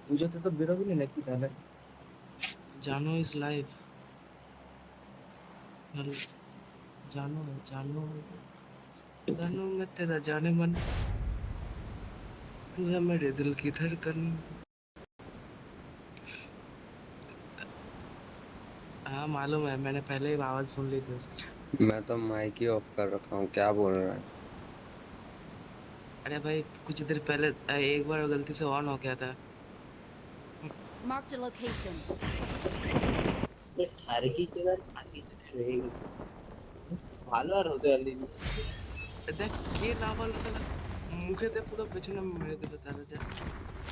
পুজোতে তো বেরোবি না নাকি তাহলে? জানো ইজ লাইভ। জানো জানো জাनो मैं तेरा जाने मन, तू है मेरे दिल की धड़कन। हाँ मालूम है, मैंने पहले ही आवाज सुन ली थी उसकी। मैं तो माइक ही ऑफ कर रखा हूँ, क्या बोल रहा है? अरे भाई कुछ देर पहले एक बार गलती से ऑन हो गया था। Marked a location. ঠারকিছে আর ঠারকিছে হয়ে গেছে ভালো আর হতে পারলিনি দেখ কে না বলে তাহলে মুখেতে পুরো পেছনে মেরে দিল তাহলে। যা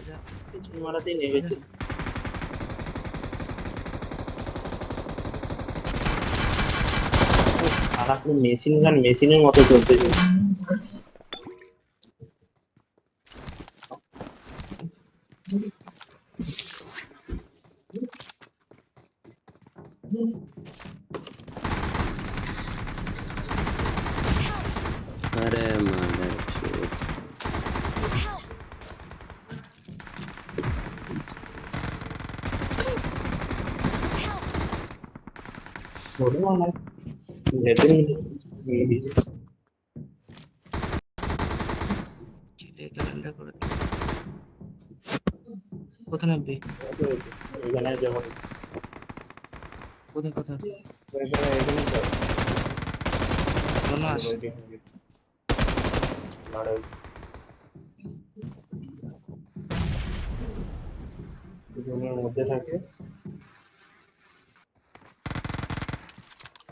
যা পেছন মারাতেই নেমেছে আর আপনি মেশিন গান মেশিনের মতো চলতেছে अरे मादर चोद। छोड़ो ना लेते नहीं চিলে ক্যালেন্ডার করে দিল। কোথায় নামবি? এখানে যখন কোথায় কোথায়? এখানে জোনাস জনের মধ্যে থাকে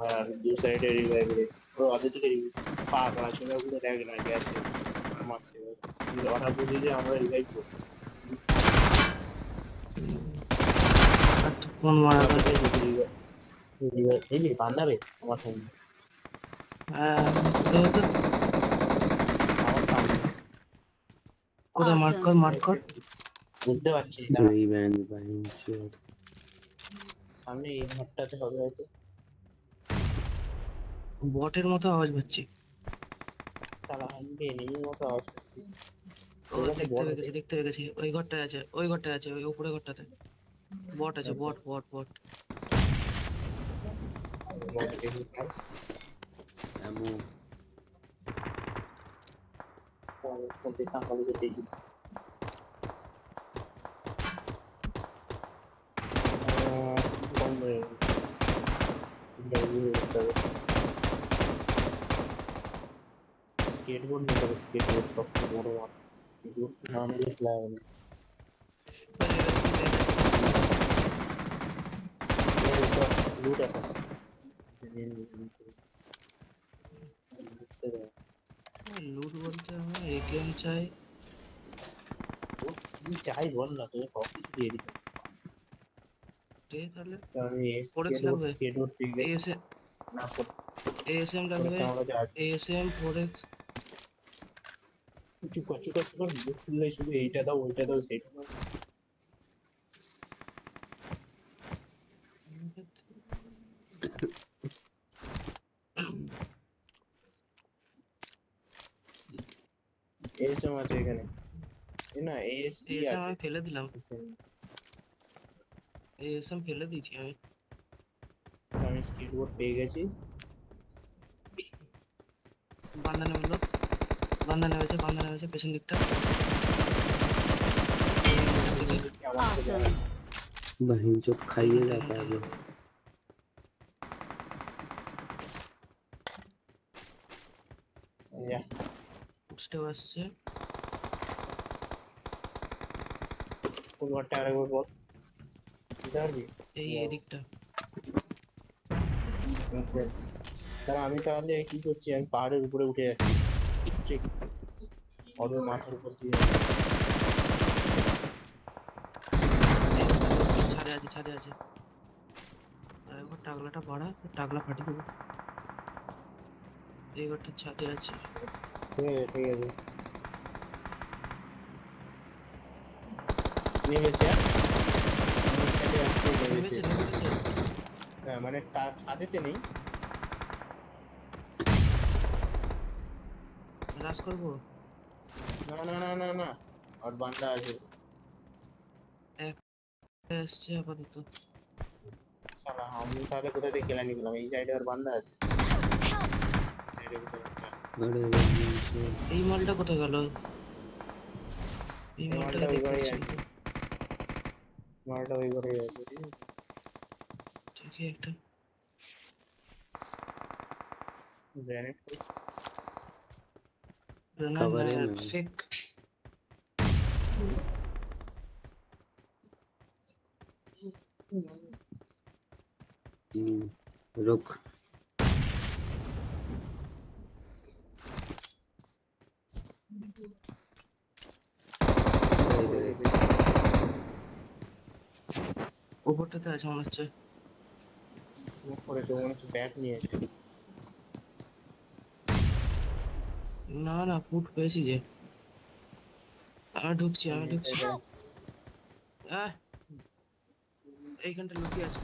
আর দু সাইডে রিভাইভ রে ও আগে থেকে পা করা ছিল ওগুলো দেখ না গেছে মারতে ওরা বুঝে যে আমরা রিভাইভ করব আর তো কোন মারা গেল? রিভাইভ এই যে বান্দাবে আমার সঙ্গে তো তো আমার সামনে কোথায় মার্ক কর মার্ক কর। বুঝতে পারছি रिवेंज भाई चोद। সামনে এই ঘরটাতে হবে হয়তো বটের মতো আওয়াজ পাচ্ছি। তারা হানবে এনিমির মতো আওয়াজ করছে ও দেখতে পেয়ে গেছি ওই ঘরটায় আছে, ওই ঘরটায় আছে, ওই উপরে ঘরটাতে বট আছে। বট বট বট एमो skateboard নিতে হবে skateboard সবচেয়ে বড় মাঠ না নিলে ফ্লাই হবে লুট আছে লুট বলতে আমার একেএম চাই। কি চাই বল না তোকে সব কিছু দিয়ে দিতে দে তাহলে। আমি ফোরেক্স লাগবে, skateboard শিখবে এএসএম না এএসএম লাগবে, আমার কাছে আছে এএসএম ফোরেক্স। চুপ কর বুক খুললে শুধু এইটা দাও ওইটা দাও সেইটা দাও এসএম আছে এখানে না এএসডি এএসএম আছে আমি ফেলে দিলাম, এএসএম ফেলে দিয়েছি আমি। আমি স্কেটবোর্ড পেয়ে গেছি বান্দা নেমে বান্দা নেমেছে পেছন দিকটা। Awesome. बहन चोद खाइए जाता है जो। যা স্টেপ আসছে। কোন ঘরটা আরেকবার বল বুঝতে পারবি এই এদিকটা। তাহলে আমি তাহলে কি করছি আমি পাহাড়ের উপরে উঠে যাচ্ছি ঠিক ওদের মাথার উপর দিয়ে ছাদে আছে। আর একবার টাগলাটা বাড়া, টাগলা ফাটিয়ে দেবো। এই ঘরটা ছাদে আছে। ঠিক আছে নেমেছে নেমেছে। হ্যাঁ মানে ছাদেতে নেই রাশ করবো। না আর বান্দা আছে এসছে আপাতত। শালা আমি তাহলে কোথা থেকে কেলা নিলাম, এই সাইডে আর বান্দা আছে। সাইডে কোথাও একটা। আরে বাহিনচোদ এই মালটা কোথায় গেল? এই এই মালটাকে মালটা ওই দেখতে ঘরেই পাচ্ছি আছে, না। মালটা ওই ঘরেই আছে, ঠিক আছে? ঠিকই একটা গ্রেনেড कवर है না मैं ফেক। रुक इधर इधर উপরটাতে আছে মনে হচ্ছে। করে তো মনে হচ্ছে ব্যাগ নিয়েছে। না না ফুট পেয়েছি যে। আমি ঢুকছি আমি ঢুকছি। Help! আহ এইখানটা লুকিয়ে আছে,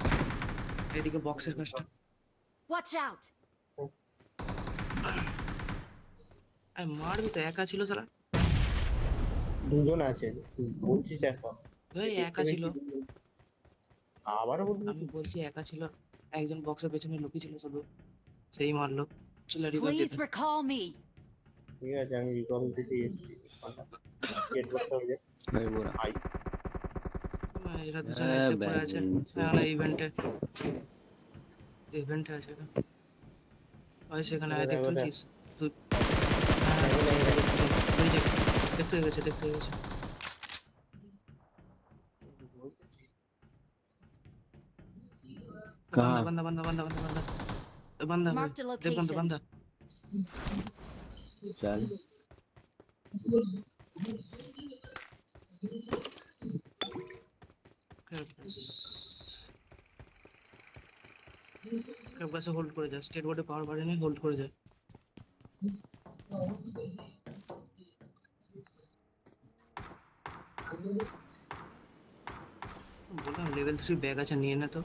এইদিকে বক্সের কাজটা। Watch out! মারবি তো, একা ছিল সারা। দুজন আছে, তুই বলছিস এখন? এই একা ছিল, আবারও বলবি? আমি বলছি একা ছিল। একজন বক্সের পেছনে লুকিয়ে ছিল শুধু, সেই মারলো। চলে রিভার Please দিতে। recall me. ঠিক আছে, আমি রিকল দিতে এসেছি। গেট করতে হবে। भाई बोरा আই এরা দুজনে এতে পড়ে আছে। बहनचोद না ইভেন্টে, ইভেন্টে আছে এটা। ওই সেখানে আয়, দেখতে পাচ্ছিস তুই? হ্যাঁ, ওই যে দেখতে হয়ে গেছে, দেখতে হয়ে গেছে। বান্দা कहाँ বান্দা বান্দা বান্দা বান্দা বান্দা বান্দা ভাই, Marked a দেবকান্ত location. বান্দা। चल ক্যাবগাছে হোল্ড করে যা, স্টেট বোর্ডে পাওয়ার বাড়েনি, হোল্ড করে যা। বললাম লেভেল 3 ব্যাগ আছে, নিয়ে নে তো।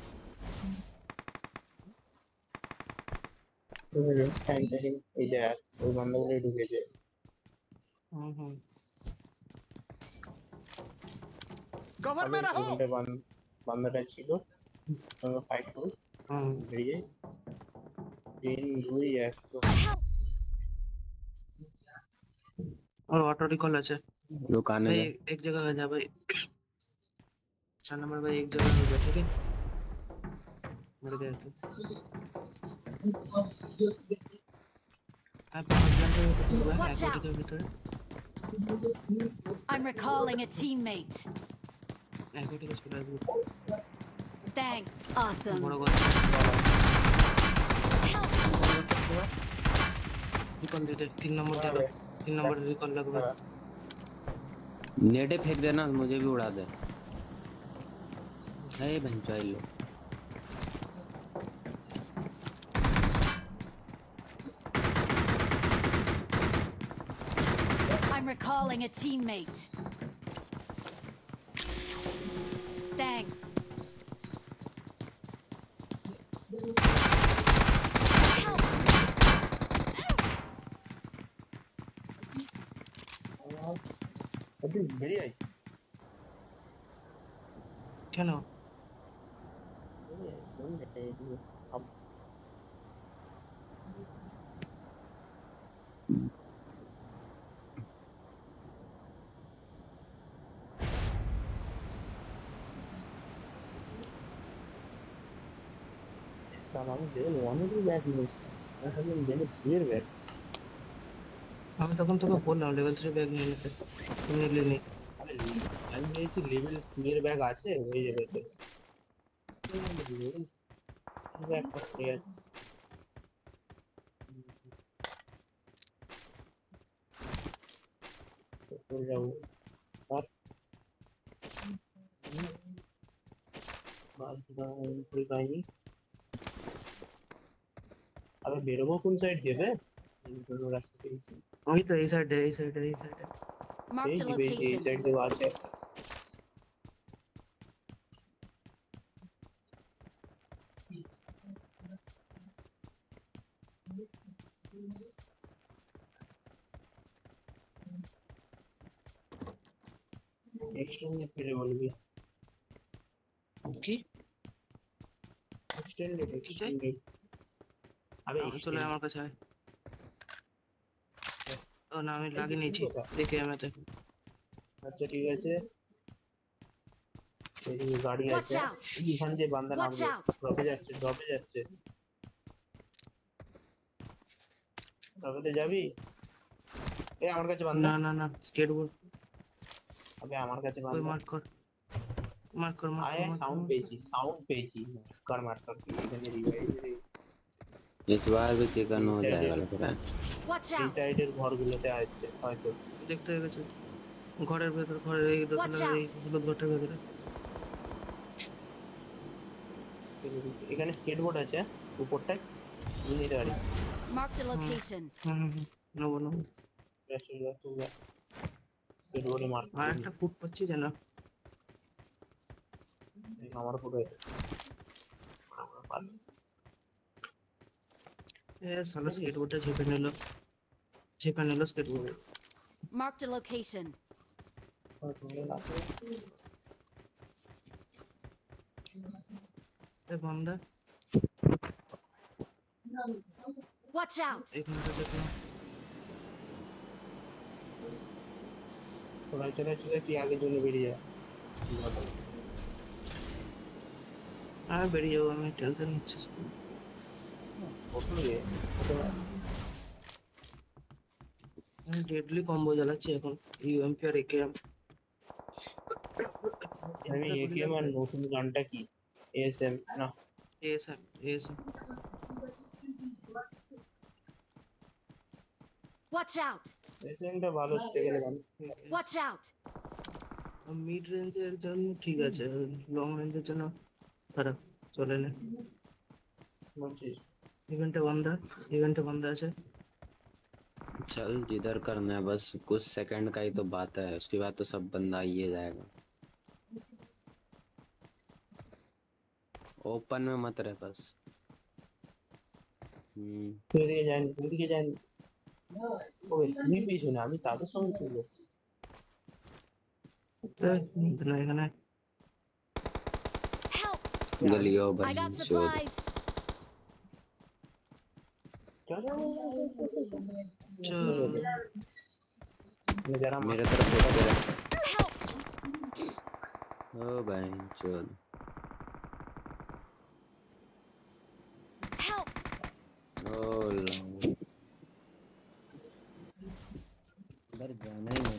এই যে ওই বান্দাগুলো ঢুকেছে। হুম হুম। বান্দাটা ছিল, সঙ্গে ফাইট করুন, হুম বেরিয়ে 3 2 1 তো। और ऑटो रिकॉल আছে रुकाने भाई। दे एक जगह हो जा भाई, 4 नंबर भाई, एक जगह हो जा, ठीक है? मर गया तो आप पांच जन को हुआ है Watch बॉडी out! के भीतर। I'm recalling a teammate. Body के छोड़ा भी Thanks. Awesome. बड़ा गोल Help! रिकॉल दे दे, 3 नंबर दे दो, 3 नंबर रिकॉल लगवा। नेटे फेंक देना, मुझे भी उड़ा दे। है बहनचोद लो I'm recalling a teammate. Thanks. Help! তুই বেরিয়ে আয়। কেন? সালা আমি লেভেল 1 এর ব্যাগ নিয়েছি, আমি লেভেল 2 এর ব্যাগ। আমি তখন তোকে বললাম লেভেল 3 ব্যাগ নিয়ে নিতে, তুমি নিলি নি। আমি ভেবেছি লেভেল 2 এর ব্যাগ আছে ওই জায়গাতে। লেভেল ব্যাগ ঠিক আছে। চলে যাবো আর ফুল পাইনি। আবার বেরোবো কোন সাইড দেবে? রাস্তা পেয়েছি, ওই তো এই সাইডে, এই সাইডে, এই সাইডে। Marked a এই location. সাইড দিয়ে আছে। নেক্সট টাইম ফিরে বলবি। কি এক্সটেন্ডেড কি চাই? আবে চলে আমার কাছে আয়। ও না আমি লাগিয়ে নিয়েছি দেখে আমাতে। আচ্ছা ঠিক আছে এই গাড়ি Watch আছে out! এখান দিয়ে বান্দা Watch নামবে out! ড্রপে যাচ্ছে ড্রপেতে যাবি এই আমার কাছে বান্দা না না না স্কেটবোর্ড আবে আমার কাছে ওই বান্দা মার্ক কর মার্ক কর আয় সাউন্ড পেয়েছি মার কর এখানে রিভাইভ রে इस बार भी चिकन हो जाएगा लग रहा है। Watch এই out! সাইডের ঘরগুলোতে আছে হয়তো দেখতে হয়ে গেছে ঘরের ভেতর ঘরের এই Watch দোকানের এই out! হলুদ ঘরটার ভেতরে। এখানে স্কেটবোর্ড আছে উপরটায় নিতে পারি Marked a location. নেবো নেবো। স্কেটবোর্ডে মার আর একটা ফুট পাচ্ছি যেন আমার পুরো এ সালা স্কেটবোর্ডটা ঝেপে নিল স্কেটবোর্ড। Marked a location. এ বান্দা Watch out! এখানটা দেখো চলে তুই আগের জন্য বেরিয়ে যা আমি বেরিয়ে যাবো আমি টেনশন নিচ্ছি। আমি ডেডলি কম্বো চালাচ্ছি এখন ইউএমপি আর একেএম। আমি একেএম আর নতুন গানটা কি এএসএম না এএসএম Watch out! এএসএমটা ভালো স্টেগেলে গান Watch out! মিড রেঞ্জের জন্য ঠিক আছে লং রেঞ্জের জন্য খারাপ চলে না। বলছিস ইভেন্টে বন্ধ আছে। चल जिधर करना है बस कुछ सेकंड का ही तो बात है, उसके बाद तो सब बंदा ही जाएगा। ओपन में मत रहे बस। তুই যান ওই তুমি পিছনে আমি তাদের সঙ্গে চলে যাচ্ছি এখানে Help! गलियों I भाई got शोध supplies. जरा मेरे तरफ देखते रहे। Help! ओ भाई शोध Help! ओ लो इधर जाना ही नहीं।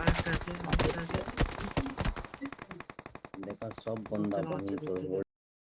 আরেকটা আছে देखा सब बंदा चलो, बनी चलो, तो चलो।